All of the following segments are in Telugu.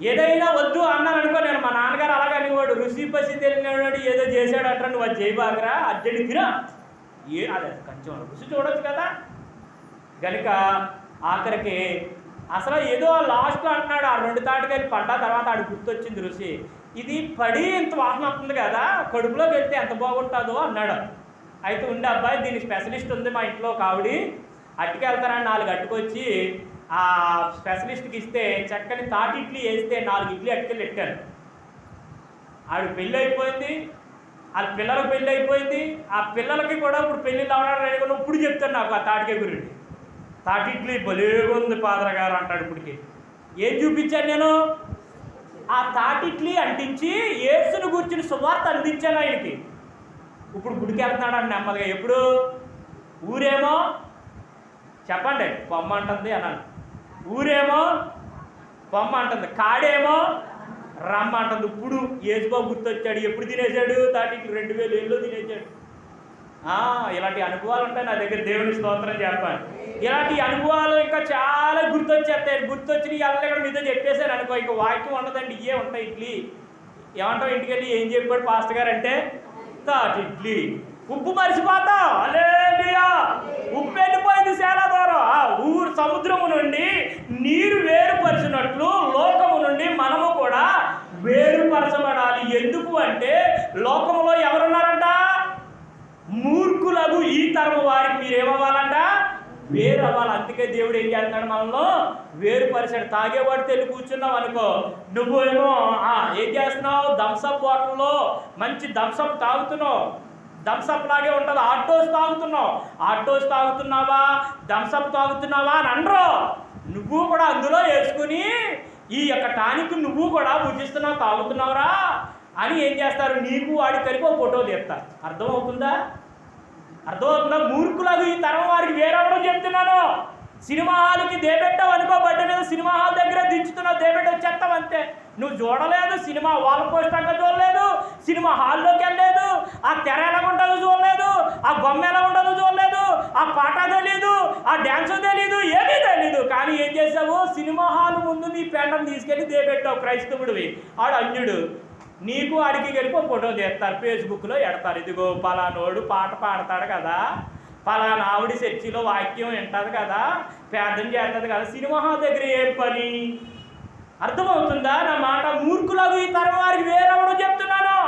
ఏదైనా వద్దు అన్నాను అనుకో, నేను మా నాన్నగారు అలాగని వాడు రుచి పసి తెలియనివాడు ఏదో చేశాడట, నువ్వు అది చేయబాగరా అర్జెంట్ తినా అదే కొంచెం రుచి చూడొచ్చు కదా. కనుక ఆఖరికి అసలు ఏదో లాస్ట్లో అంటున్నాడు, ఆ 2 తాటికాయలు పడ్డా తర్వాత ఆడు గుర్తొచ్చింది రుచి, ఇది పడి ఇంత వాసన వస్తుంది కదా, కడుపులోకి వెళ్తే ఎంత బాగుంటుందో అన్నాడు. అయితే ఉండే అబ్బాయి దీనికి స్పెషలిస్ట్ ఉంది మా ఇంట్లో కావిడి, అట్టుకెళ్తారని 4 అట్టుకొచ్చి ఆ స్పెషలిస్ట్కి ఇస్తే చక్కని తాటి ఇడ్లీ వేస్తే 4 ఇడ్లీ అట్టుకెళ్ళి పెట్టాను. ఆవిడ పెళ్ళి అయిపోయింది, వాళ్ళ పిల్లలకు పెళ్ళి అయిపోయింది, ఆ పిల్లలకి కూడా ఇప్పుడు పెళ్ళిళ్ళు అవడానికి ఇప్పుడు చెప్తాను నాకు ఆ తాటికాయ గురించి. తాటి ఇడ్లీ భలేగుంది ఫాదర్ గారు అంటాడు. ఇప్పటికి ఏం చూపించాను నేను, ఆ తాటి ఇడ్లీ అంటించి యేసుని కూర్చుని సువార్త అందించాను ఆయనకి. ఇప్పుడు గుడికి వెళ్తున్నాడు అని నెమ్మదిగా. ఎప్పుడు ఊరేమో చెప్పండి పొమ్మ అంటుంది అన్నాను, ఊరేమో పొమ్మ అంటుంది, కాడేమో రమ్మ అంటుంది. ఇప్పుడు యేసుబాబు గుర్తొచ్చాడు. ఎప్పుడు తినేశాడు తాటికి 2000 ఏళ్ళు తినేశాడు. ఇలాంటి అనుభవాలు ఉంటాయి నా దగ్గర, దేవుని స్తోత్రం చెప్పాలి. ఇలాంటి అనుభవాలు ఇంకా చాలా గుర్తొచ్చేస్తాయి. గుర్తొచ్చి ఇక్కడ మీతో చెప్పేశాను అనుకో, ఇంక వాక్యం ఉండదండి, ఇవే ఉంటాయి ఇడ్లీ. ఏమంటావు ఇంటికి వెళ్ళి ఏం చెప్పాడు పాస్టర్ గారు అంటే, తాటి ఇడ్లీ. ఉప్పు మరిచిపోతావు, హల్లెలూయా. ఉప్పు వెళ్ళిపోయింది చాలా దూరం. ఊరు సముద్రము నుండి నీరు వేరుపరిచినట్లు లోకము నుండి మనము కూడా వేరుపరచబడాలి. ఎందుకు అంటే లోకములో ఎవరున్నారంట, మూర్ఖులకు ఈ తరము వారికి మీరేమవ్వాలంట, వేరు అవ్వాలి. అందుకే దేవుడు ఏం చేస్తున్నాడు, మనలో వేరుపరిచాడు. తాగేవాడు తెలు కూర్చున్నావు అనుకో, నువ్వేమో ఏం చేస్తున్నావు, థమ్సప్ బాటిల్లో మంచి థమ్సప్ తాగుతున్నావు, థమ్సప్ లాగే ఉంటుంది. ఆటోస్ తాగుతున్నావు, ఆటోస్ తాగుతున్నావా థమ్సప్ తాగుతున్నావా అని అనరు. నువ్వు కూడా అందులో వేసుకుని ఈ యొక్క టానిక్ నువ్వు కూడా భుజిస్తున్నావు, తాగుతున్నావురా అని ఏం చేస్తారు, నీకు వాడి కలిపి ఒక ఫోటో తీస్తారు. అర్థమవుతుందా? మూర్ఖులకు ఈ తరం వారికి వేరవడం చెప్తున్నాను. సినిమా హాల్కి దేబెట్టావు అనుకో, బడ్డ మీద సినిమా హాల్ దగ్గర దించుతున్నావు, దేబెట్ట వచ్చేస్తావు అంతే. నువ్వు చూడలేదు, సినిమా వాల్ పోస్టంగా చూడలేదు, సినిమా హాల్లోకి వెళ్ళలేదు, ఆ తెర ఎలా ఉంటుందో చూడలేదు, ఆ బొమ్మ ఎలా ఉంటుందో చూడలేదు, ఆ పాట తెలీదు, ఆ డ్యాన్స్ తెలీదు, ఏమీ తెలీదు. కానీ ఏం చేసావు, సినిమా హాల్ ముందు నీ పెండం తీసుకెళ్ళి దేబెట్టావు. క్రైస్తవుడివి, ఆడు అన్యుడు. నీకు ఆడికి వెళ్ళిపో ఫోటో తీస్తారు, ఫేస్బుక్లో ఎడతారు. ఇదిగో పలానోడు పాట పాడతాడు కదా, పలానా ఆవిడ చర్చిలో వాక్యం వింటుంది కదా, ప్రార్థన చేస్తుంది కదా, సినిమా హాల్ దగ్గర ఏం పని? అర్థమవుతుందా నా మాట? మూర్ఖులకు ఈ తరం వారికి వేరవడం చెప్తున్నాను.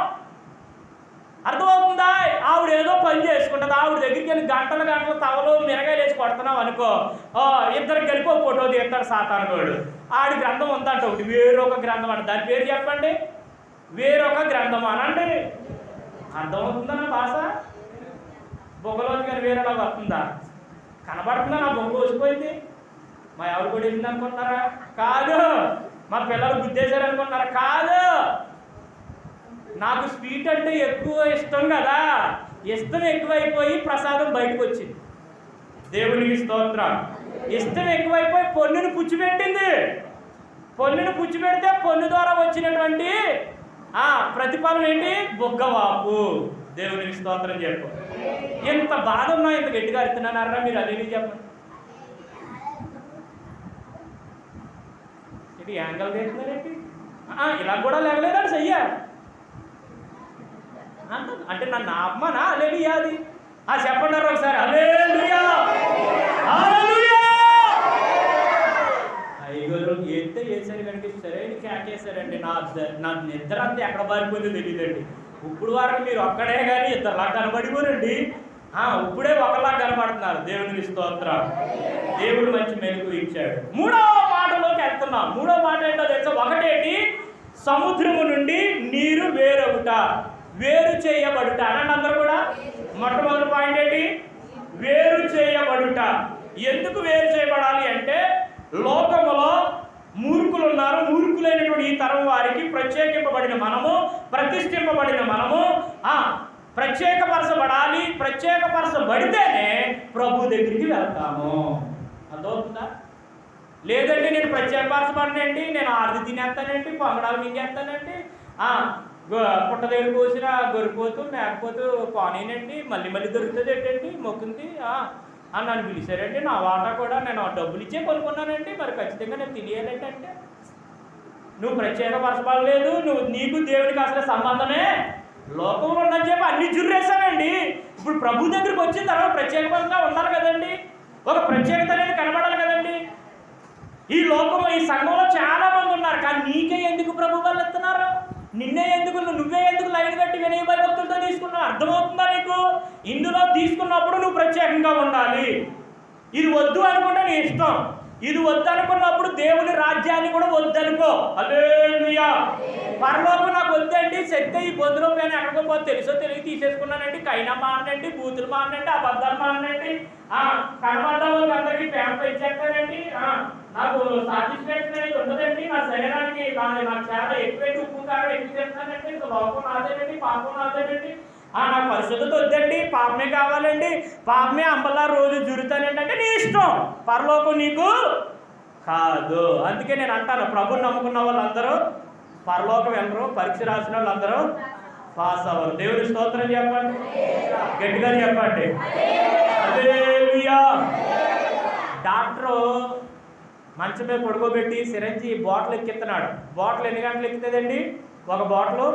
అర్థమవుతుందా? ఆవిడ ఏదో పని చేసుకుంటుంది, ఆవిడ దగ్గరికి వెళ్ళి గంటలు తవలో మిరగాయలు వేసి కొడుతున్నావు అనుకో, ఇద్దరికి కలిపి ఒక ఫోటో తీస్తాడు సాతానుడు. ఆడి గ్రంథం ఉందంట ఒకటి, వేరొక గ్రంథం అంట. దాని పేరు చెప్పండి, వేరొక గ్రంథం అనండి. అర్థమవుతుందా నా భాష? బొగ్గలోకి కానీ వేరేలా వస్తుందా? కనబడుతుందా నా బొగ్గ వచ్చిపోయింది? మా ఎవరు కూడా వెళ్ళింది అనుకుంటున్నారా? కాదు. మా పిల్లలు గుద్దేశారు అనుకుంటున్నారా? కాదు. నాకు స్వీట్ అంటే ఎక్కువ ఇష్టం కదా, ఇష్టం ఎక్కువైపోయి ప్రసాదం బయటకు వచ్చింది. దేవునికి స్తోత్రం. ఇష్టం ఎక్కువైపోయి పొన్నును పుచ్చిపెట్టింది. పొన్నును పుచ్చిపెడితే పొన్ను ద్వారా వచ్చినటువంటి ప్రతిఫలం ఏంటి? బొగ్గవాపు. దేవునికి స్తోత్రం చెప్పు. ఎంత బాధ ఉన్నా ఎంత గట్టిగా అరుతున్నారా మీరు? అదేమి చెప్పండి. ఇది యాంగల్ చేస్తున్నారేంటి? ఇలా కూడా లేవలేదని చెయ్య అంటే నన్ను ఆపమానా? హల్లెలూయా. అది చెప్పండి ఒకసారి, హల్లెలూయా. అయ్యగారు ఎంత వేసారు కనుక సరైన కేకేశారండి. నా నిద్ర అంతా ఎక్కడ పారిపోయిందో తెలియదండి. ఇప్పుడు వరకు మీరు ఒక్కడే కానీ ఇద్దరులా కనబడిపోనండి, ఇప్పుడే ఒకలా కనబడుతున్నారు. దేవునికి స్తోత్రం. దేవుడు మంచి మెలుగు ఇచ్చాడు. 3వ మాటలోకి వెళ్తున్నాం. 3వ మాట ఏంటో తెలుసా? ఒకటేంటి, సముద్రము నుండి నీరు వేరొకట, వేరు చేయబడుట అనండి అందరూ కూడా. మొట్టమొదటి పాయింట్ ఏంటి? వేరు చేయబడుట. ఎందుకు వేరు చేయబడాలి అంటే, లోకములో మూర్ఖులు ఉన్నారు. మూర్ఖులైనటువంటి ఈ తరం వారికి ప్రత్యేకింపబడిన మనము, ప్రతిష్ఠింపబడిన మనము ప్రత్యేకపరచబడాలి. ప్రత్యేకపరచబడితేనే ప్రభు దగ్గరికి వెళ్తాము. అదవుతుందా? లేదండి నేను ప్రత్యేకపరచబడినండి, నేను ఆర్ది తినేస్తానండి, పొంగడాలు మింగేస్తానండి, పుట్ట దగ్గర కోసిన గొరిపోతూ మేకపోతూ పోనేనండి, మళ్ళీ మళ్ళీ దొరుకుతుంది ఏంటండి, మొక్కుంది నన్ను పిలిచారండి, నా వాటా కూడా నేను డబ్బులు ఇచ్చే కొనుక్కున్నానండి, మరి ఖచ్చితంగా నేను తినేయాలంటే నువ్వు ప్రత్యేకపరచబడలేదు, నీకు దేవునికి అసలు సంబంధమే లోకంలో ఉందని చెప్పి అన్ని జుర్రేసానండి. ఇప్పుడు ప్రభు దగ్గరికి వచ్చిన తర్వాత ప్రత్యేకంగా ఉండాలి కదండి, ఒక ప్రత్యేకత అనేది కనబడాలి కదండి. ఈ లోకంలో ఈ సంఘంలో చాలా మంది ఉన్నారు, కానీ నీకే ఎందుకు ప్రభు వాళ్ళు ఎత్తున్నారు? నిన్నే ఎందుకు, నువ్వే ఎందుకు లైన్ కట్టి వినయ భయభక్తులతో తీసుకున్నావు? అర్థమవుతుందా నీకు? ఇందులో తీసుకున్నప్పుడు నువ్వు ప్రత్యేకంగా ఉండాలి. ఇది వద్దు అనుకుంటే నీ ఇష్టం, ఇది వద్దు అనుకున్నప్పుడు దేవుని రాజ్యాన్ని కూడా వద్దనుకో. హల్లెలూయా. పరలోకం నాకు వద్దండి, చెప్తే ఈ బొందులో పైన ఎక్కడికో పోతే తెలుసో తెలియ తీసేసుకున్నానండి, కైనా మానండి, బూతులు మానండి, అబద్ధాలు మానండి, కనబడ్డ వాళ్ళకి అందరికీ ప్రేమ ఇచ్చేస్తానండి, నాకు సాటిస్ఫాక్షన్ అనేది ఉండదండి, నా శరీరానికి నాకు చాలా ఎక్కువ ఉప్పు కారం ఎక్కువ చేస్తానండి, లోకం నాదేనండి, పాపం నాదేనండి, నాకు పరిశుద్ధత వద్దండి, పాపమే కావాలండి, పాపమే అంబల్లా రోజు జురుతానండి అంటే నీ ఇష్టం, పరలోకం నీకు కాదు. అందుకే నేను అంటాను, ప్రభుని నమ్ముకున్న వాళ్ళందరూ పరలోకం వెళ్ళరు, పరీక్ష రాసిన వాళ్ళందరూ పాస్ అవ్వరు. దేవుని స్తోత్రం చెప్పండి, గట్టిగా చెప్పండి. హల్లెలూయా. డాక్టరు మంచం మీద పడుకోబెట్టి సిరంజి బాటిల్ ఎక్కిస్తున్నాడు. బాటిల్ ఎన్ని గంటలు ఎక్కుతుందండి? ఒక బాటిల్.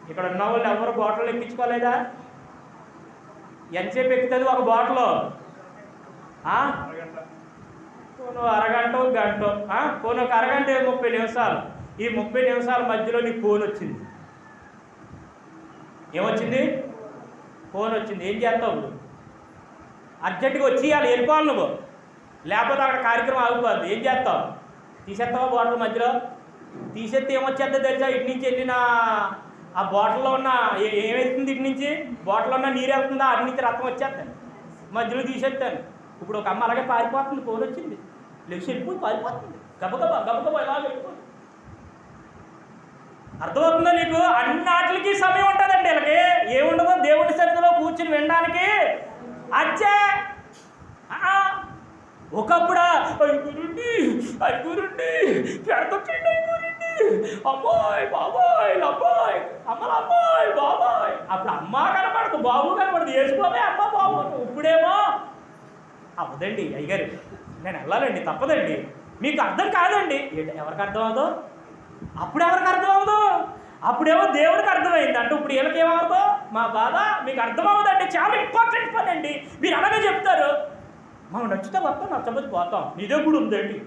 ఇక్కడ ఉన్న వాళ్ళు ఎవరు బాటిల్ ఎక్కించుకోలేదా? ఎంతసేపు ఎక్కుతుంది ఒక బాటిల్? పోను అరగంట గంట, పోను ఒక అరగంట 30 నిమిషాలు. ఈ 30 నిమిషాల మధ్యలో నీకు ఫోన్ వచ్చింది. ఏమొచ్చింది? ఫోన్ వచ్చింది. ఏం చేస్తావు? ఇప్పుడు అర్జెంటుగా వచ్చి వాళ్ళు వెళ్ళిపోవాలి నువ్వు, లేకపోతే అక్కడ కార్యక్రమం ఆగిపోద్ది. ఏం చేస్తావు? తీసేస్తావా బాటిల్ మధ్యలో? తీసేస్తే ఏమొచ్చేద్దో తెలుసా? ఇటు నుంచి వెళ్ళిన ఆ బాటిల్లో ఉన్న ఏమవుతుంది, ఇటు నుంచి బాటిల్లో ఉన్న నీరు వెళ్తుందా, అటు నుంచి రక్తం వచ్చేస్తాను, మధ్యలో తీసేస్తాను. ఇప్పుడు ఒక అమ్మ అలాగే పారిపోతుంది, ఫోన్ వచ్చింది, లెగ్స్ వెళ్ళిపోయి పారిపోతుంది, గబగబా ఇలా వెళ్ళిపోతుంది. అర్థమవుతుందా నీకు? అన్నిటికి సమయం ఉంటుందండి వీళ్ళకి. ఏముండదో దేవుడి సన్నిధిలో కూర్చుని వినడానికి. అచ్చే ఒకప్పుడు ఐగురుండి పెడతండి, అమ్మాయి బాబాయ్, అబ్బాయి అమ్మల అమ్మాయి బాబాయ్, అప్పుడు అమ్మ కనపడదు, బాబు కనపడదు, వేసుకోవే అమ్మ బాబు. ఇప్పుడేమో అవ్వదండి అయ్యగారు, నేను వెళ్ళాలండి, తప్పదండి. మీకు అర్థం కాదండి. ఎవరికి అర్థం అవదో? అప్పుడు ఎవరికి అర్థం అవదు? అప్పుడేమో దేవుడికి అర్థమైంది. అంటే ఇప్పుడు వీళ్ళకి ఏమవుతుందో మా బాధ మీకు అర్థం అవ్వదండి. చాలా ఇంపార్టెంట్ పని అండి. మీరు అలాగే చెప్తారు, మాకు నచ్చితే వస్తాం, నచ్చకపోతే పోతాం. ఇదే కూడా ఉందండి,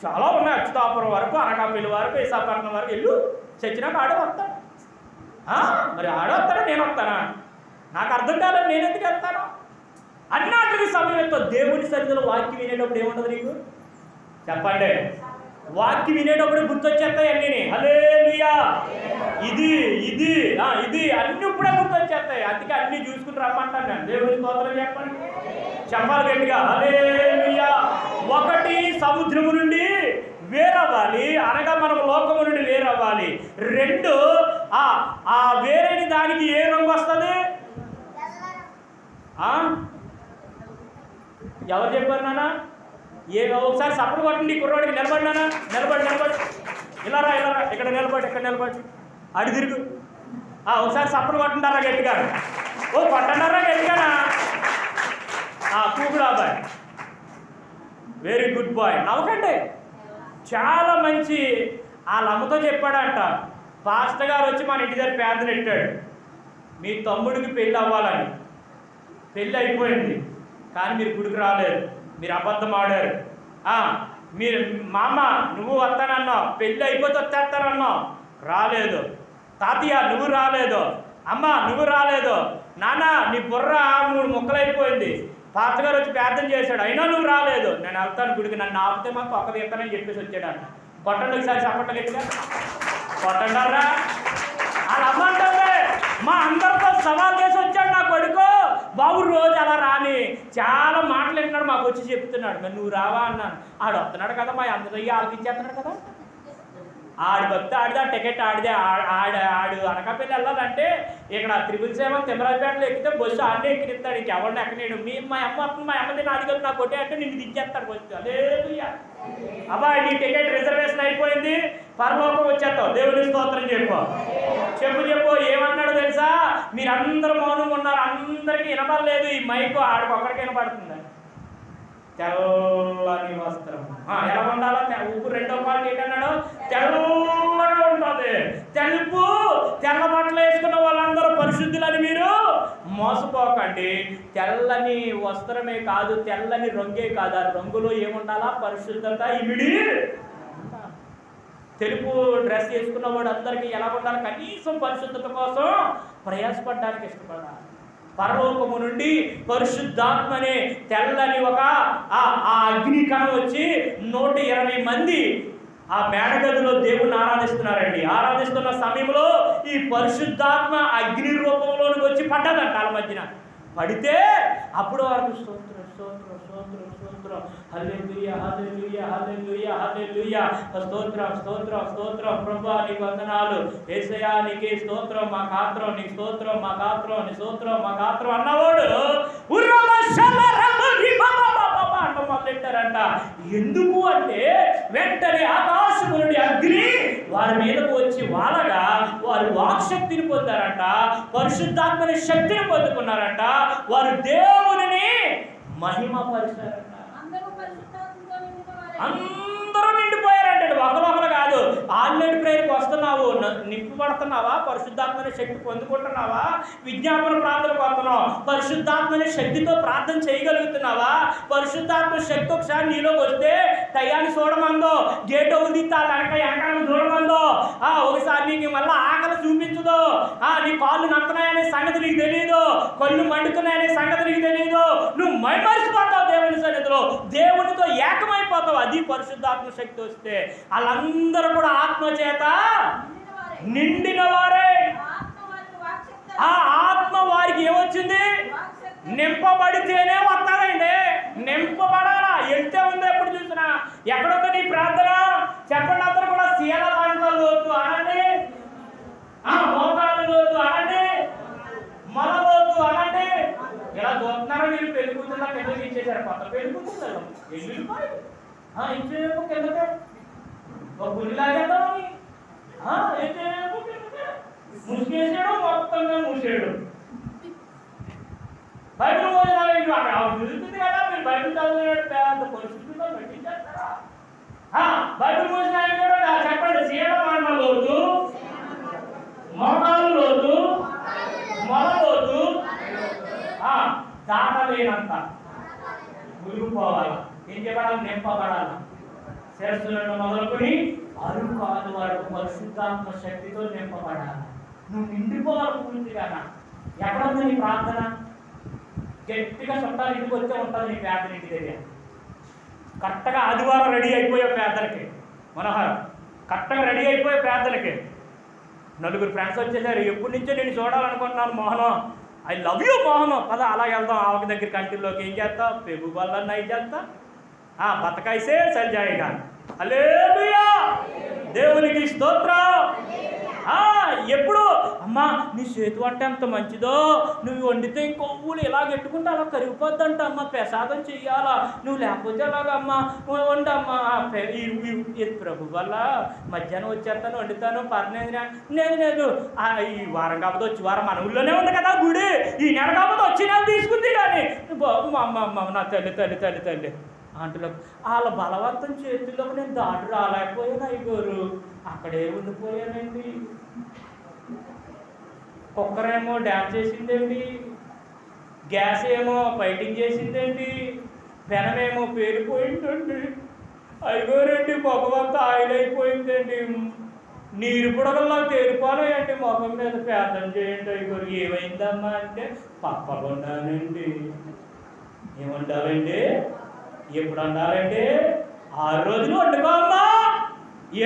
చాలా ఉన్నాయి. అచ్యుతాపురం వరకు, అనకాపల్లి వరకు, విశాఖపట్నం వరకు వెళ్ళు, చచ్చినాక ఆడే వస్తాను. మరి ఆడే వస్తానా, నేను వస్తానా? నాకు అర్థం కాలేదు, నేను ఎందుకు వెళ్తాను? అన్నిటికీ సమయంతో దేవుని సన్నిధిలో వాక్యం వినేటప్పుడు ఏముంటుంది నీకు? చెప్పండి. వాక్యం వినేటప్పుడు గుర్తొచ్చేస్తాయి అన్నీ. హల్లెలూయా. ఇది ఇది ఇది అన్ని ఇప్పుడే గుర్తొచ్చేస్తాయి. అందుకే అన్ని చూసుకుని రమ్మంటాను నేను. దేవుని స్తోత్రం చెప్పండి, చెప్పాలి గట్టిగా. హల్లెలూయా. ఒకటి, సముద్రము నుండి వేరవ్వాలి, అనగా మనం లోకము నుండి వేరవ్వాలి. 2, ఆ వేరేని దానికి ఏ రంగు వస్తుంది? ఎవరు చెప్పారు నాన్న? ఒకసారి సపోర్ట్ కొట్టండి కుర్రాడికి. నిలబడి నాన్న, నిలబడి ఇలా రా, ఇక్కడ నిలబడి అడి తిరుగు. ఒకసారి సపోర్ట్ కొట్టండారా గట్టిగా? కొట్టండారా గట్టిగానా? కూకుడు అబ్బాయి, వెరీ గుడ్ బాయ్. నవ్వకండి. చాలా మంచి వాళ్ళ అమ్మతో చెప్పాడంట, పాస్టర్ గారు వచ్చి మన ఇంటి దగ్గర పేదలు పెట్టాడు, మీ తమ్ముడికి పెళ్ళి అవ్వాలని. పెళ్ళి అయిపోయింది, కానీ మీరు గుడికి రాలేదు, మీరు అబద్ధం ఆడారు. మీరు మా అమ్మ నువ్వు వస్తానన్నావు, పెళ్ళి అయిపోతే వచ్చేస్తానన్నావు, రాలేదు. తాతయ్య నువ్వు రాలేదు, అమ్మ నువ్వు రాలేదు, నాన్న నీ బుర్ర 3 ముక్కలైపోయింది, పాస్టర్ గారు వచ్చి ప్రార్థన చేశాడు, అయినా నువ్వు రాలేదు. నేను వెళ్తాను గుడికి, నన్ను ఆపితే మాకు ఒక్క తీస్తానని చెప్పేసి వచ్చాడు. కొట్టండి ఒకసారి చప్పట్లు గట్టిగా కొట్టండారా. వాళ్ళ అమ్మ అంటే మా అందరితో సవాల్ చేసి వచ్చాడు నా కొడుకు, బాబు రోజు అలా రాని, చాలా మాటలు వింటున్నాడు, మాకు వచ్చి చెప్తున్నాడు. మరి నువ్వు రావా అన్నాను. ఆడు వస్తున్నాడు కదా, మా అందరూ ఆలోచించేస్తున్నాడు కదా, ఆడి భక్తి ఆడితే ఆ టికెట్ ఆడితే ఆడు అనకాపల్లి వెళ్ళాలంటే ఇక్కడ 777 తిమ్మరాజపేటలో ఎక్కితే బస్సు ఆడే ఎక్కిస్తాడు, ఇంకెవరిని ఎక్కనేడు. మా అమ్మ వస్తుంది, మా అమ్మది నాది కదా, నా కొట్టే అంటే నిన్ను దించేస్తాడు బస్సు. అదేలుయ్యా అబ్బాయి, నీ టికెట్ రిజర్వేషన్ అయిపోయింది, పరలోకం వచ్చేస్తావు. దేవుని స్తోత్రం చెప్పు. ఏమన్నాడు తెలుసా? మీరందరూ మౌనంగా ఉన్నారు, అందరికీ వినపడలేదు, ఈ మైకు ఆడికొక్కడికి వినపడుతుంది. తెల్లని వస్త్రం ఎలా ఉండాలా? ఊపు 2వ క్వాలిటీ ఏంటన్నాడు? అండి, తెల్లని వస్త్రమే కాదు, తెల్లని రంగే కాదు, ఆ రంగులో ఏముండాలా? పరిశుద్ధత ఇమిడి. తెలుపు డ్రెస్ వేసుకున్న వాడు అందరికీ ఎలా ఉండాలి? కనీసం పరిశుద్ధత కోసం ప్రయాసపడడానికి ఇష్టపడాలి. పరలోకము నుండి పరిశుద్ధాత్మనే తెల్లని ఒక అగ్ని కణం వచ్చి 120 మంది ఆ మేడగదిలో దేవుణ్ణి ఆరాధిస్తున్నారండి. ఆరాధిస్తున్న సమయంలో ఈ పరిశుద్ధాత్మ అగ్ని రూపంలోనికి వచ్చి పడ్డదంట వాళ్ళ మధ్యన. పడితే అప్పుడు వారికి స్తోత్రం స్తోత్రం స్తోత్రం స్తోత్రం, హల్లెలూయా హల్లెలూయా హల్లెలూయా హల్లెలూయా, స్తోత్రం స్తోత్రం స్తోత్రం, ప్రభువా నీకు వందనాలు, యేసయ్యా నీకే స్తోత్రం, మా గాత్రం నీకు స్తోత్రం, మా గాత్రం నీ స్తోత్రం, మా గాత్రం అన్నవాడు అంట మొదలెట్టారంట. ఎందుకు అంటే వెంటనే ఆకాశము నుండి అగ్ని వారి మీదకు వచ్చి వాలగా వారు వాక్శక్తిని పొందారంట, పరిశుద్ధాత్మని శక్తిని పొందుకున్నారంట, వారు దేవుని మహిమపరిచారంట. అందరూ నిండిపోయారంటే ఒకరొకరు కాదు. ఆన్లైన్ ప్రేయర్కి వస్తున్నావు, నింపబడుతున్నావా? పరిశుద్ధాత్మని శక్తి పొందుకుంటున్నావా? విజ్ఞాపన ప్రార్థనకు వస్తున్నావు, పరిశుద్ధాత్మని శక్తితో ప్రార్థన చేయగలుగుతున్నావా? పరిశుద్ధాత్మ శక్తి ఒకసారి నీలోకి వస్తే టయాన్ని చూడమందో, గేట్ అవుదిత్తా వెనకాలను చూడమందో, ఒకసారి నీకు మళ్ళీ ఆకలి చూపించదు, నీ కాళ్ళు నడుతున్నాయనే సంగతి నీకు తెలియదు, కళ్ళు మండుతున్నాయనే సంగతి నీకు తెలియదు, నువ్వు మైమరిసిపోతావు దేవుని సన్నిధిలో, దేవునితో ఏకమైపోతావు. అది పరిశుద్ధాత్మ శక్తి వస్తే. వాళ్ళందరూ కూడా ఆత్మ చేత నిండిన వారే. ఆ ఆత్మ వారికి ఏమొచ్చింది? నింపబడితేనే వస్తాడండి. నింపబడాలా? ఎంతే ఉందో ఎప్పుడు చూసినా. ఎక్కడుందో నీ ప్రార్థన చెప్పండి. అందరూ కూడా శీల లోతు అనండి, మోకాళ్ళ లోతు అనండి, మన లోతు అనండి. ఇలా చూస్తున్నారా మీరు? పెళ్లి కూతుర్లా పెళ్లి ఇచ్చేసారు, కొత్త పెళ్లి కూతురు ఎల్లుడిపోయి ఇచ్చేపు కిందకే ఒక గురి లాగేద్దామని ముసిగేసాడు, మొత్తంగా మూసాడు. బైబిల్ చూస్తుంది కదా, మీరు బైబిల్ చదివినాడు పెద్ద పరిస్థితుల్లో పెట్టించేస్తారా? బైబిల్ మూసిన ఆయన కూడా చెప్పండి. సీల మరణ లోతు, మోకాలు లోతు, మొల లోతు, దాటలేనంత మురిగిపోవాలి. ఏం చెప్పాలి? నింపబడాలి. శిరస్సులను మొదలుకొని అరుకాలు వరకు పరిశుద్ధాత్మ శక్తితో నింపబడాలి. నువ్వు నిండిపోవాలి పూర్తిగా. ఎక్కడుంది నీ ప్రార్థన? గట్టిగా చుట్టాలు ఇంటికి వచ్చే ఉంటుంది నీ ప్రార్థన. ఇంటి దగ్గర కరెక్ట్గా ఆదివారం రెడీ అయిపోయే ప్రార్థనకి, మనోహర్ కరెక్ట్గా రెడీ అయిపోయే ప్రార్థనకి 4 ఫ్రెండ్స్ వచ్చేసారు. ఎప్పటి నుంచో నేను చూడాలనుకుంటున్నాను Mohanam, I love you Mohanam, పదా అలా వెళ్దాం ఆవకి దగ్గర కంటిలోకి. ఏం చేస్తావు? పెగు బల్ల నై చేస్తా, బతకాయిసే సరి జాయిగా. హల్లెలూయా, దేవునికి స్తోత్రం. ఎప్పుడు అమ్మా నీ చేతి వంట ఎంత మంచిదో, నువ్వు వండితే ఇంకొవ్వులు ఇలా పెట్టుకుంటే అలా కరిగిపోద్దంట అమ్మ, ప్రసాదం చెయ్యాలా, నువ్వు లేకపోతే అలాగమ్మా వండమ్మా. ప్రభు వల్ల మధ్యాహ్నం వచ్చేస్తాను, వండుతాను, పర్లేదు. లేదు ఈ వారం కాకపోతే వచ్చి వారం మన ఊళ్ళోనే ఉంది కదా గుడి, ఈ నెల కాకపోతే వచ్చి నెల తీసుకుంది. కానీ బాబు మా అమ్మ నా తల్లి అంటులకు వాళ్ళ బలవంతం చేతుల్లో నేను దాటి రాలేకపోయాను. అయ్యగారు అక్కడే ఉండిపోయానండి. కుక్కర్ ఏమో డ్యాన్స్ చేసిందండి, గ్యాస్ ఏమో ఫైటింగ్ చేసిందండి, పెనమేమో పేరిపోయిందండి. అయ్యగారండి ముఖమంతా ఆయిల్ అయిపోయిందండి, నీరు పుడగల్లా తేలిపోలేయండి ముఖం మీద. ప్రార్థన చేయండి అయ్యగారు. ఏమైందమ్మా అంటే పప్పగుండానండి. ఏముండాలండి? ఎప్పుడు అన్నారంటే 6 రోజులు వండుకోమ్మా,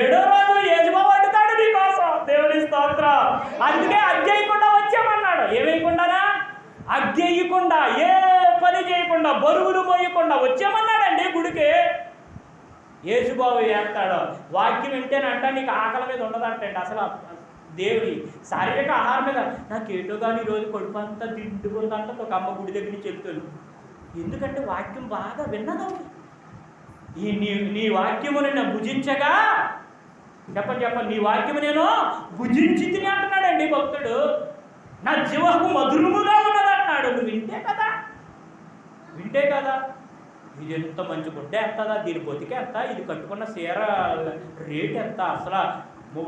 7వ రోజు యజమాని వండుతాడు నీకోసం. దేవుని స్తోత్రం. అందుకే అగ్గేయకుండా వచ్చామన్నాడు. ఏమేయకుండానా? అగ్గేయకుండా, ఏ పని చేయకుండా, బరువులు మోయకుండా వచ్చామన్నాడండి గుడికి. యేసుబాబు వేస్తాడు. వాక్యం వింటేనంట నీకు ఆకలి మీద ఉండదంటండి. అసలు దేవుడి శారీరక ఆహారం మీద నాకేటో కానీ ఈరోజు కడుపు అంతా తింటుకుందంట. ఒక అమ్మ గుడి దగ్గర నుంచి చెప్తాను. ఎందుకంటే వాక్యం బాగా విన్నదా. నీ వాక్యము నేను భుజించగా, చెప్పండి నీ వాక్యము నేను భుజించి తిని అంటున్నాడండి భక్తుడు. నా జీవకు మధురముగా ఉన్నదంటున్నాడు. నువ్వు వింటే కదా ఇది ఎంత మంచి గుడ్డ ఎంతదా, దీని బతికి ఎంత, ఇది కట్టుకున్న చీర రేట్ ఎంత, అసలు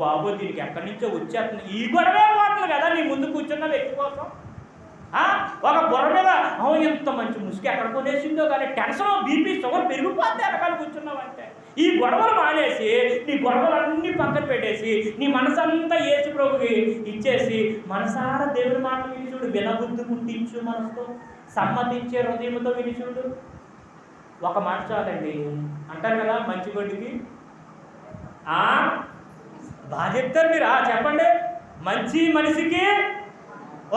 బాబు దీనికి ఎక్కడి నుంచో వచ్చేస్తుంది. ఈ గొడవే పోతుంది కదా నీ ముందు కూర్చున్న వ్యక్తి కోసం. ఒక బుర్ర మీద ఇంత మంచి ముసుగు ఎక్కడ కొనేసిందో కానీ టెన్షన్ బీపీ షుగర్ పెరిగిపోతే వెనకాల కూర్చున్నావంటే. ఈ గొడవలు మానేసి నీ గొడవలన్నీ పక్కన పెట్టేసి నీ మనసంతా యేసు ప్రభుకి ఇచ్చేసి మనసారా దేవుడి మాటలు విని చూడు. వినబుద్ధి పుట్టించు మనసుతో, సమ్మతించే హృదయంతో విని చూడు. ఒక మాట చాలండి అంటారు కదా మంచి గొడ్డుకి. బాగా చెప్తారు మీరు. చెప్పండి. మంచి మనిషికి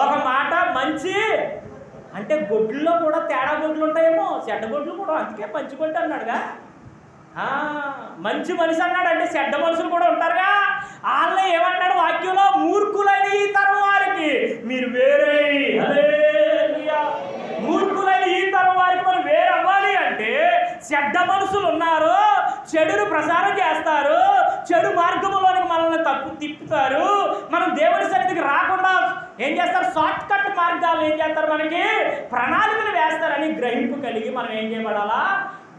ఒక మాట మంచి అంటే గొడ్లలో కూడా తేడా గొడ్లు ఉంటాయేమో, చెడ్డ గొడ్లు కూడా. అందుకే మంచి గొడ్డు అన్నాడుగా. మంచి మనిషి అన్నాడు అంటే చెడ్డ మనుషులు కూడా ఉంటారుగా. వాళ్ళే ఏమన్నాడు వాక్యంలో, మూర్ఖులైన ఈ తరం వారికి మీరు వేరే, మూర్ఖులైన ఈ తరం వారికి మనం వేరే అవ్వాలి అంటే చెడ్డ మనుషులు ఉన్నారు, చెడును ప్రసారం చేస్తారు, చెడు మార్గంలోనికి మనల్ని తిప్పుతారు. మనం దేవుడి సన్నిధికి రాకుండా ఏం చేస్తారు, షార్ట్ కట్ మార్గాలు ఏం చేస్తారు, మనకి ప్రణాళికలు వేస్తారని గ్రహింపు కలిగి మనం ఏం చేయబడాలా,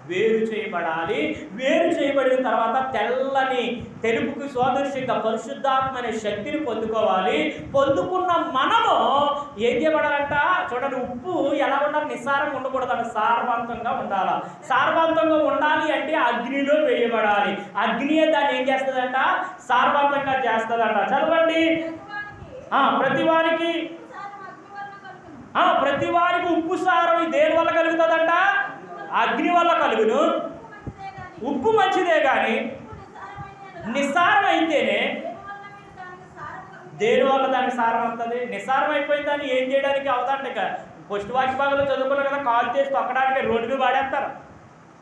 వేరు చేయబడాలి. వేరు చేయబడిన తర్వాత తెల్లని తెలుపుకి సోదర్శంగా పరిశుద్ధాత్మైన శక్తిని పొందుకోవాలి. పొందుకున్న మనము ఏం చేయబడాలంట చూడండి. ఉప్పు ఎలా ఉండాలి, నిస్సారంగా ఉండకూడదు, సారవంతంగా ఉండాలి. సారవంతంగా ఉండాలి అంటే అగ్నిలో వేయబడాలి. అగ్నియే దాన్ని ఏం చేస్తుందంట, సారవంతంగా చేస్తుందంట. చదవండి. ప్రతివారికి ఉప్పు సారం దేని వల్ల కలుగుతుందంట, అగ్ని వల్ల కలుగును. ఉప్పు మంచిదే కానీ నిస్సారం అయితేనే దేని వల్ల దానికి సారం వస్తుంది. నిస్సారం అయిపోయిన దాన్ని ఏం చేయడానికి అవదండి. ఇక ఫస్ట్ వాక్య భాగంలో చదువుకున్నారు కదా, కాలు చేసి తొక్కడానికి రోడ్డు మీద వాడేస్తారు.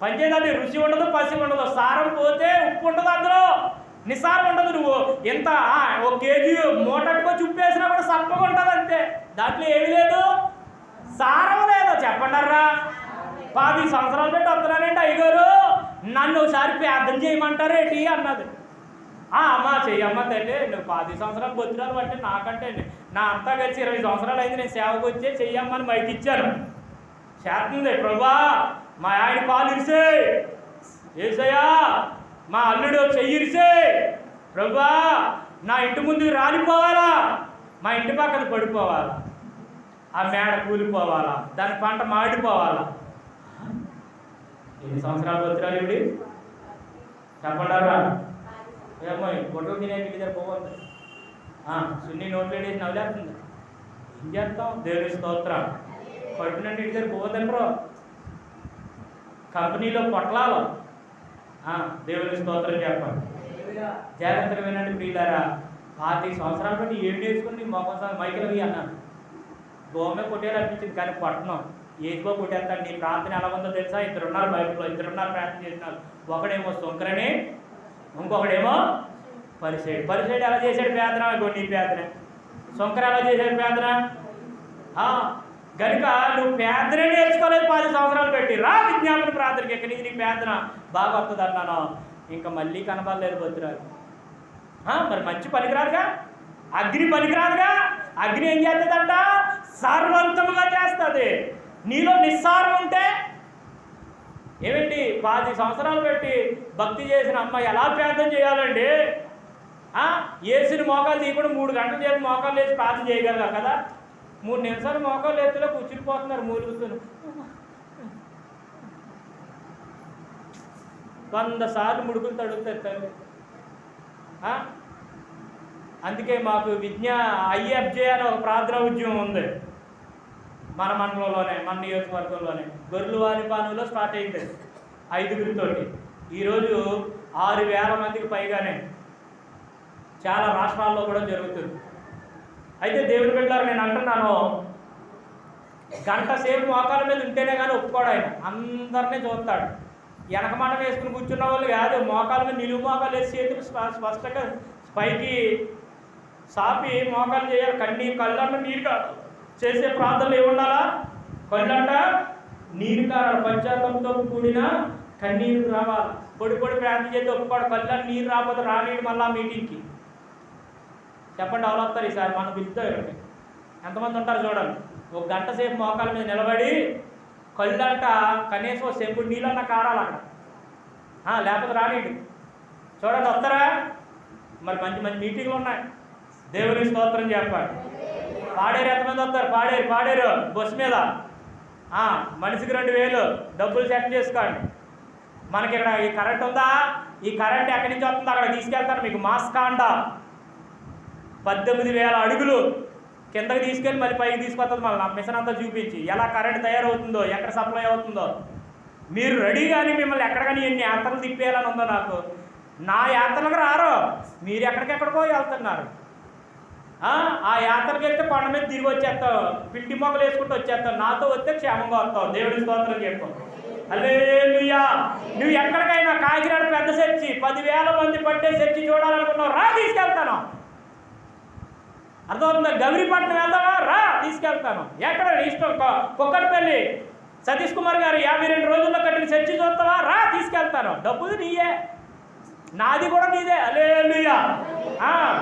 పనిచేయడానికి రుచి ఉండదు, పసి ఉండదు. సారం పోతే ఉప్పు ఉండదు, అందులో నిస్సారం ఉండదు. నువ్వు ఎంత 1 కేజీ మూటట్టుకొచ్చి ఉప్పు వేసినా కూడా సప్పగా ఉంటుంది అంతే. దాంట్లో ఏమీ లేదు, సారం లేదు. చెప్పండర్రా. 10 సంవత్సరాలు పెట్టి వస్తున్నానంటే అయ్యగారు నన్ను ఒకసారి ప్రార్థన చేయమంటారేంటి అన్నది. అమ్మా చెయ్యమ్మ తల్లి, నువ్వు 10 సంవత్సరాలు బొత్తిరాలు అంటే నాకంటే నా అంతా కలిసి 20 సంవత్సరాలు అయింది, నేను సేవకు వచ్చే చెయ్యమ్మని మైకి ఇచ్చాను. చేస్తుంది. ప్రభా మా ఆయన కాలు ఇరిసే, ఏసయ్యా మా అల్లుడు చెయ్యిరిసే, ప్రభా నా ఇంటి ముందుకు రాలిపోవాలా, మా ఇంటి పక్కన పడిపోవాలా, ఆ మేడ కూలిపోవాలా, దాని పంట మాడిపోవాలా. 7 సంవత్సరాలు వచ్చిరాలు ఇవి చెప్పండారా. ఏమో గొడవ తినే ఇంటి దగ్గర పోవద్దు. సున్ని నోట్లు వేసి నవ్వులేస్తుంది. ఏం చేస్తాం, దేవుని స్తోత్రం. పడుకున్నట్టు ఇంటి దగ్గర పోవద్దంటారు. కంపెనీలో పొట్లాలు దేవుని స్తోత్రం చెప్పండి. జాగ్రత్తగా వినండి ప్రియులారా. 5 సంవత్సరాలు బట్టి ఏం నేర్చుకుని మొక్కసారి మైకిల్ అన్నాను. గోమే కొట్టేలా అనిపించింది కానీ పట్టణం ఏదో కొట్టేస్తాడు. నీ ప్రార్థన ఎలా ఉందో తెలుసా? 2 ఉన్నారు బైబిల్లో, 2 ఉన్నారు ప్రార్థన చేసినారు. ఒకడేమో శంకరని, ఇంకొకడేమో పరిసైడు. పరిసైడు ఎలా చేశాడు ప్రార్థన, నీ ప్రార్థన. శంకర ఎలా చేశాడు ప్రార్థన. కనుక నువ్వు ప్రార్థన నేర్చుకోలేదు 10 సంవత్సరాలు పెట్టి రా విజ్ఞాపన ప్రార్థనకి. ఎక్కడి నుంచి నీ ప్రార్థన బాగా వస్తుంది అన్నాను. ఇంకా మళ్ళీ కనబడలేదు బతురాలు. మరి మంచి పనికిరాదుగా, అగ్ని పనికిరాదుగా. అగ్ని ఏం చేస్తుందంట, సారవంతముగా చేస్తుంది. నీలో నిస్సారం ఉంటే ఏమిటి 10 సంవత్సరాలు పెట్టి భక్తి చేసిన అమ్మాయి ఎలా ప్రార్థన చేయాలండి? ఏసిన మోకాలు తీయకుండా 3 గంటలు చేసి మోకాలు వేసి ప్రార్థన చేయగలగా కదా. 3 నిమిషాలు మోకాలు ఎత్తులో కూర్చునిపోతున్నారు మూలుగుతున్నారు. 100 సార్లు ముడుకులు తడుగుతారు తల్లి. అందుకే మాకు IFJ అనే ఒక ప్రార్థనా ఉద్యమం ఉంది మన మండలంలోనే, మన నియోజకవర్గంలోనే. గొర్రెలు వారిపానులో స్టార్ట్ అయింది 5గురితోటి. ఈరోజు 6,000 మందికి పైగానే చాలా రాష్ట్రాల్లో కూడా జరుగుతుంది. అయితే దేవుడి బిడ్డలారా, నేను అంటున్నాను, గంట సేపు మోకాల మీద ఉంటేనే కానీ ఒప్పుకోడు ఆయన. అందరినీ చూస్తాడు. వెనకమాట వేసుకుని కూర్చున్న వాళ్ళు కాదు, మోకాల మీద నిలువు మోకాలు వేసి చేతులు స్పష్టంగా పైకి సాపి మోకాలు చేయాలి. కళ్ళంట నీరు చేసే ప్రార్థనలు ఏముండాలా? కళ్ళంట నీరు కారాలి. పంచాయతంతో కూడిన కన్నీరు రావాలి. పొడి ప్రార్థన చేస్తే ఒప్పుకోడు. కళ్ళంట నీరు రాకపోతే రానీడు మళ్ళా మీటింగ్కి. చెప్పండి, ఎవరు వస్తారు ఈసారి? మనం పిలుస్తాం. ఎంతమంది ఉంటారు చూడండి. 1 గంట సేపు మోకాల మీద నిలబడి కళ్ళంట కనీసం చెంపుడు నీళ్ళన్న కారాలన్న, లేకపోతే రానీడు. చూడండి, వస్తారా? మరి మంచి మంచి మీటింగ్లు ఉన్నాయి. దేవుని స్తోత్రం చెప్పండి. పాడేరు ఎంతమంది వస్తారు? పాడేరు బస్సు మీద మనిషికి 2000 డబ్బులు సెట్ చేసుకోండి. మనకి ఇక్కడ ఈ కరెంట్ ఉందా? ఈ కరెంట్ ఎక్కడి నుంచి వస్తుందో అక్కడ తీసుకెళ్తాను. మీకు మాస్కాండ 18,000 అడుగులు కిందకి తీసుకెళ్ళి మళ్ళీ పైకి తీసుకొస్తుంది. మళ్ళీ మిషన్ అంతా చూపించి ఎలా కరెంట్ తయారవుతుందో, ఎక్కడ సప్లై అవుతుందో. మీరు రెడీ కానీ మిమ్మల్ని ఎక్కడికని ఎన్ని యాత్రలు తిప్పేయాలని ఉందో నాకు. నా యాత్రలకు రారు, మీరు ఎక్కడికెక్కడికో వెళ్తున్నారు. ఆ యాత్రకి వెళ్తే కొండ మీద తిరిగి వచ్చేస్తావు, పిండి మొక్కలు వేసుకుంటూ వచ్చేస్తావు. నాతో వస్తే క్షేమంగా వస్తావు. దేవుడి స్తోత్రం చెప్పు. హల్లెలూయా. నువ్వు ఎక్కడికైనా కాకినాడ పెద్ద చర్చి 10,000 మంది పట్టే చర్చి చూడాలనుకున్నావు, రా తీసుకెళ్తాను. అర్థమవుతుందా? గౌరీపట్నం వెళ్దామా? రా తీసుకెళ్తాను. ఎక్కడ ఇష్టం? కుక్కటిపల్లి సతీష్ కుమార్ గారు 52 రోజుల్లో కట్టిన చర్చి చూస్తావా? రా తీసుకెళ్తాను. డబ్బులు నీయే, నాది కూడా నీదే. హల్లెలూయా.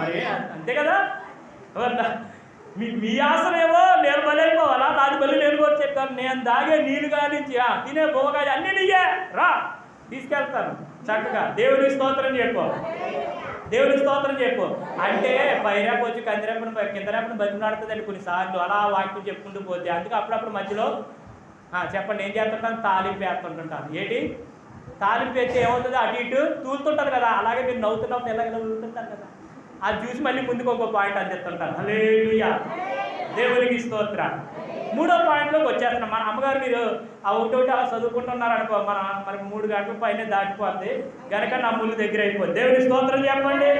మరి అంతే కదా. మీ ఆశనేమో నేను బలైపోవాలా? నాది బలి నేను కూడా చెప్తాను. నేను దాగే నీళ్ళు కానించి తినే బొమ్మకాయ అన్నీ నీయే, రా తీసుకెళ్తాను చక్కగా. దేవుని స్తోత్రం చెప్పు. దేవుని స్తోత్రం చెప్పు. అంటే పైరేపు వచ్చి కింద రేపను బతిమలాడుతుందండి కొన్నిసార్లు. అలా వాక్యం చెప్పుకుంటూ పోతే. అందుకే అప్పుడప్పుడు మధ్యలో చెప్పండి ఏం చేస్తుంటాను? తాలింపు వేస్తుంటుంటాను. ఏంటి తాలింపు వేస్తే ఏమవుతుంది? అటు ఇటు తూలుతుంటుంది కదా. అలాగే మీరు నవ్వుతున్నప్పుడు ఎలాగ నవ్వుతుంటారు కదా. అది చూసి మళ్ళీ ముందుకు ఒక పాయింట్ అందిస్తుంటాను. హల్లెలూయా. దేవునికి స్తోత్రం. 3వ పాయింట్లోకి వచ్చేస్తున్నాం. మన అమ్మగారు మీరు ఒకటి అలా చదువుకుంటున్నారు అనుకో, మనకి 3 గంటల పైన దాటిపోద్ది కనుక నా ముళ్ళు దగ్గర అయిపోద్ది. దేవుని స్తోత్రం చెప్పండి.